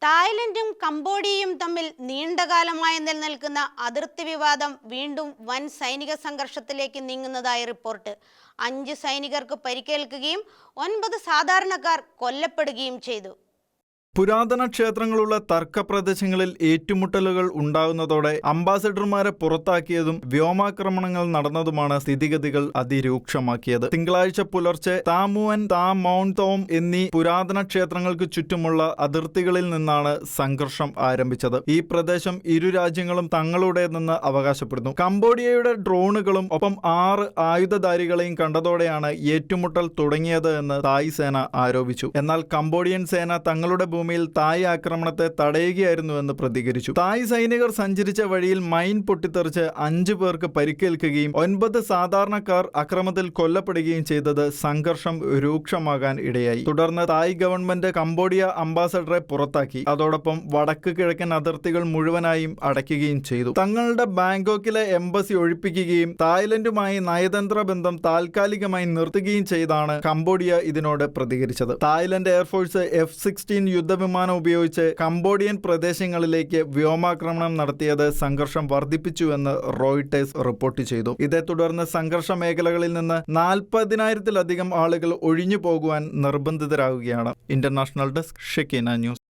തായ്ലൻഡും കംബോഡിയയും തമ്മിൽ നീണ്ടകാലമായി നിലനിൽക്കുന്ന അതിർത്തി വിവാദം വീണ്ടും വൻ സൈനിക സംഘർഷത്തിലേക്ക് നീങ്ങുന്നതായി റിപ്പോർട്ട്. 5 സൈനികർക്ക് പരിക്കേൽക്കുകയും 9 സാധാരണക്കാർ കൊല്ലപ്പെടുകയും ചെയ്തു. പുരാതന ക്ഷേത്രങ്ങളുള്ള തർക്ക പ്രദേശങ്ങളിൽ ഏറ്റുമുട്ടലുകൾ ഉണ്ടാകുന്നതോടെ അംബാസഡർമാരെ പുറത്താക്കിയതും വ്യോമാക്രമണങ്ങൾ നടന്നതുമാണ് സ്ഥിതിഗതികൾ അതിരൂക്ഷമാക്കിയത്. തിങ്കളാഴ്ച പുലർച്ചെ താമുവൻ, മൗണ്ട് തോം എന്നീ പുരാതന ക്ഷേത്രങ്ങൾക്ക് ചുറ്റുമുള്ള അതിർത്തികളിൽ നിന്നാണ് സംഘർഷം ആരംഭിച്ചത്. ഈ പ്രദേശം ഇരു രാജ്യങ്ങളും തങ്ങളുടേതെന്ന് അവകാശപ്പെടുന്നു. കംബോഡിയയുടെ ഡ്രോണുകളും ഒപ്പം 6 ആയുധധാരികളെയും കണ്ടതോടെയാണ് ഏറ്റുമുട്ടൽ തുടങ്ങിയത് എന്ന് തായ് സേന ആരോപിച്ചു. എന്നാൽ കംബോഡിയൻ സേന തങ്ങളുടെ ഭൂമിയിൽ തായ് ആക്രമണത്തെ തടയുകയായിരുന്നുവെന്ന് പ്രതികരിച്ചു. തായ് സൈനികർ സഞ്ചരിച്ച വഴിയിൽ മൈൻ പൊട്ടിത്തെറിച്ച് 5 പേർക്ക് പരിക്കേൽക്കുകയും 9 സാധാരണക്കാർ അക്രമത്തിൽ കൊല്ലപ്പെടുകയും ചെയ്തത് സംഘർഷം രൂക്ഷമാകാൻ ഇടയായി. തുടർന്ന് തായ് ഗവൺമെന്റ് കംബോഡിയ അംബാസഡറെ പുറത്താക്കി. അതോടൊപ്പം വടക്ക് കിഴക്കൻ അതിർത്തികൾ മുഴുവനായും അടയ്ക്കുകയും ചെയ്തു. തങ്ങളുടെ ബാങ്കോക്കിലെ എംബസി ഒഴിപ്പിക്കുകയും തായ്ലൻഡുമായി നയതന്ത്ര ബന്ധം താൽക്കാലികമായി നിർത്തുകയും ചെയ്താണ് കംബോഡിയ ഇതിനോട് പ്രതികരിച്ചത്. തായ്ലൻഡ് എയർഫോഴ്സ് F-16 യുദ്ധവിമാനം ഉപയോഗിച്ച് കംബോഡിയൻ പ്രദേശങ്ങളിലേക്ക് വ്യോമാക്രമണം നടത്തിയത് സംഘർഷം വർദ്ധിപ്പിച്ചുവെന്ന് റോയിട്ടേഴ്സ് റിപ്പോർട്ട് ചെയ്തു. ഇതേ തുടർന്ന് സംഘർഷ മേഖലകളിൽ നിന്ന് 40,000-ത്തിലധികം ആളുകൾ ഒഴിഞ്ഞു പോകുവാൻ നിർബന്ധിതരാകുകയാണ്. International desk, Shekinah news.